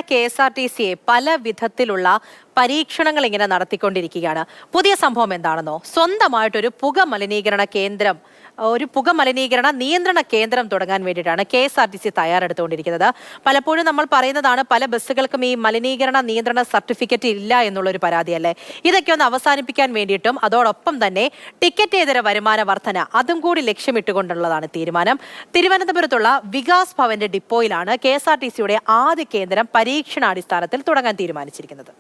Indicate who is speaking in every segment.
Speaker 1: KSRTCയെ പല വിധത്തിലുള്ള പരീക്ഷണങ്ങൾ ഇങ്ങനെ നടത്തിക്കൊണ്ടിരിക്കുകയാണ്. പുതിയ സംഭവം എന്താണെന്നോ, സ്വന്തമായിട്ടൊരു പുക മലിനീകരണ നിയന്ത്രണ കേന്ദ്രം തുടങ്ങാൻ വേണ്ടിയിട്ടാണ് KSRTC തയ്യാറെടുത്തുകൊണ്ടിരിക്കുന്നത്. പലപ്പോഴും നമ്മൾ പറയുന്നതാണ്, പല ബസ്സുകൾക്കും ഈ മലിനീകരണ നിയന്ത്രണ സർട്ടിഫിക്കറ്റ് ഇല്ല എന്നുള്ളൊരു പരാതിയല്ലേ. ഇതൊക്കെ ഒന്ന് അവസാനിപ്പിക്കാൻ വേണ്ടിയിട്ടും അതോടൊപ്പം തന്നെ ടിക്കറ്റേതര വരുമാന വർധന അതും കൂടി ലക്ഷ്യമിട്ടുകൊണ്ടുള്ളതാണ് തീരുമാനം. തിരുവനന്തപുരത്തുള്ള വികാസ് ഭവന്റെ ഡിപ്പോയിലാണ് KSRTCയുടെ ആദ്യ കേന്ദ്രം പരീക്ഷണാടിസ്ഥാനത്തിൽ തുടങ്ങാൻ തീരുമാനിച്ചിരിക്കുന്നത്.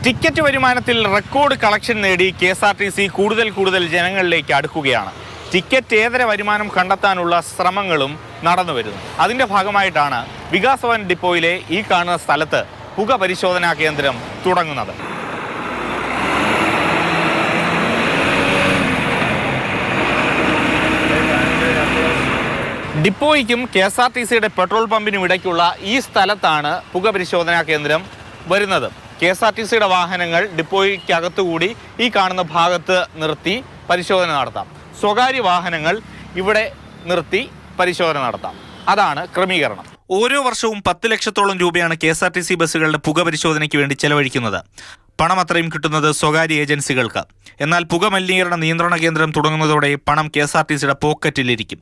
Speaker 2: ടിക്കറ്റ് വരുമാനത്തിൽ റെക്കോർഡ് കളക്ഷൻ നേടി KSRTC കൂടുതൽ ജനങ്ങളിലേക്ക് അടുക്കുകയാണ്. ടിക്കറ്റേതര വരുമാനം കണ്ടെത്താനുള്ള ശ്രമങ്ങളും നടന്നുവരുന്നു. അതിൻ്റെ ഭാഗമായിട്ടാണ് വികാസ് ഭവൻ ഡിപ്പോയിലെ ഈ കാണുന്ന സ്ഥലത്ത് പുക പരിശോധനാ കേന്ദ്രം തുടങ്ങുന്നത്. ഡിപ്പോയ്ക്കും KSRTCയുടെ പെട്രോൾ പമ്പിനും ഇടയ്ക്കുള്ള ഈ സ്ഥലത്താണ് പുക പരിശോധനാ കേന്ദ്രം വരുന്നത്. KSRTCയുടെ വാഹനങ്ങൾ ഡിപ്പോയ്ക്കകത്തുകൂടി ഈ കാണുന്ന ഭാഗത്ത് നിർത്തി പരിശോധന നടത്താം. സ്വകാര്യ വാഹനങ്ങൾ ഇവിടെ നിർത്തി പരിശോധന നടത്താം. അതാണ് ക്രമീകരണം. ഓരോ വർഷവും 10 ലക്ഷത്തോളം രൂപയാണ് KSRTC ബസ്സുകളുടെ പുക പരിശോധനയ്ക്ക് വേണ്ടി ചെലവഴിക്കുന്നത്. പണം അത്രയും കിട്ടുന്നത് സ്വകാര്യ ഏജൻസികൾക്ക്. എന്നാൽ പുക മലിനീകരണ നിയന്ത്രണ കേന്ദ്രം തുടങ്ങുന്നതോടെ പണം KSRTCയുടെ പോക്കറ്റിലിരിക്കും.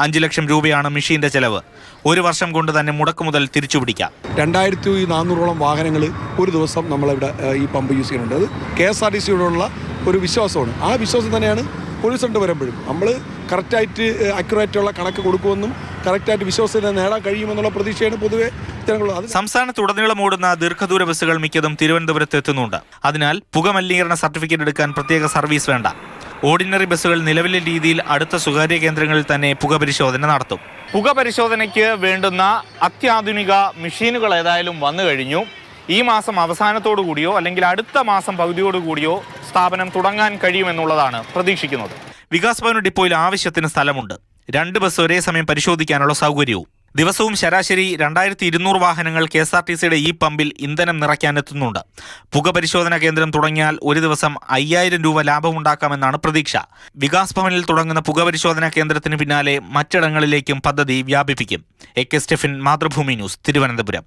Speaker 2: 5 ലക്ഷം രൂപയാണ് മെഷീന്റെ ചെലവ്. ഒരു വർഷം കൊണ്ട് തന്നെ മുടക്കുമുതൽ തിരിച്ചുപിടിക്കാം.
Speaker 3: 2400ഓളം വാഹനങ്ങൾ ഒരു ദിവസം നമ്മളിവിടെ ഈ പമ്പ് യൂസ് ചെയ്യുന്നുണ്ട്. അത് KSRTCയോടുള്ള ഒരു വിശ്വാസമാണ്. ആ വിശ്വാസം തന്നെയാണ് പോലീസ് കൊണ്ട് വരുമ്പോഴും നമ്മൾ കറക്റ്റായിട്ട് അക്യുറേറ്റുള്ള കണക്ക് കൊടുക്കുമെന്നും കറക്റ്റായിട്ട് വിശ്വാസത്തെ നേടാൻ കഴിയുമെന്നുള്ള പ്രതീക്ഷയാണ് പൊതുവെ ജനങ്ങളുള്ളത്.
Speaker 2: സംസ്ഥാനത്തുടനീളം ഓടുന്ന ദീർഘദൂര ബസ്സുകൾ മിക്കതും തിരുവനന്തപുരത്ത് എത്തുന്നുണ്ട്. അതിനാൽ പുക മലിനീകരണ സർട്ടിഫിക്കറ്റ് എടുക്കാൻ പ്രത്യേക സർവീസ് വേണ്ട. ഓർഡിനറി ബസ്സുകൾ നിലവിലെ രീതിയിൽ അടുത്ത സ്വകാര്യ കേന്ദ്രങ്ങളിൽ തന്നെ പുക പരിശോധന നടത്തും. പുക പരിശോധനയ്ക്ക് വേണ്ടുന്ന അത്യാധുനിക മെഷീനുകൾ ഏതായാലും വന്നു കഴിഞ്ഞു. ഈ മാസം അവസാനത്തോടു കൂടിയോ അല്ലെങ്കിൽ അടുത്ത മാസം പകുതിയോടുകൂടിയോ സ്ഥാപനം തുടങ്ങാൻ കഴിയുമെന്നുള്ളതാണ് പ്രതീക്ഷിക്കുന്നത്. വികാസ് ഭവൻ ഡിപ്പോയിൽ ആവശ്യത്തിന് സ്ഥലമുണ്ട്. 2 ബസ് ഒരേ സമയം പരിശോധിക്കാനുള്ള സൗകര്യവും. ദിവസവും ശരാശരി 2200 വാഹനങ്ങൾ KSRTCയുടെ ഈ പമ്പിൽ ഇന്ധനം നിറയ്ക്കാനെത്തുന്നുണ്ട്. പുക പരിശോധനാ കേന്ദ്രം തുടങ്ങിയാൽ ഒരു ദിവസം 5000 രൂപ ലാഭമുണ്ടാക്കാമെന്നാണ് പ്രതീക്ഷ. വികാസ് ഭവനിൽ തുടങ്ങുന്ന പുക പരിശോധനാ കേന്ദ്രത്തിന് പിന്നാലെ മറ്റിടങ്ങളിലേക്കും പദ്ധതി വ്യാപിപ്പിക്കും. AK Stephin, Mathrubhumi news, Thiruvananthapuram.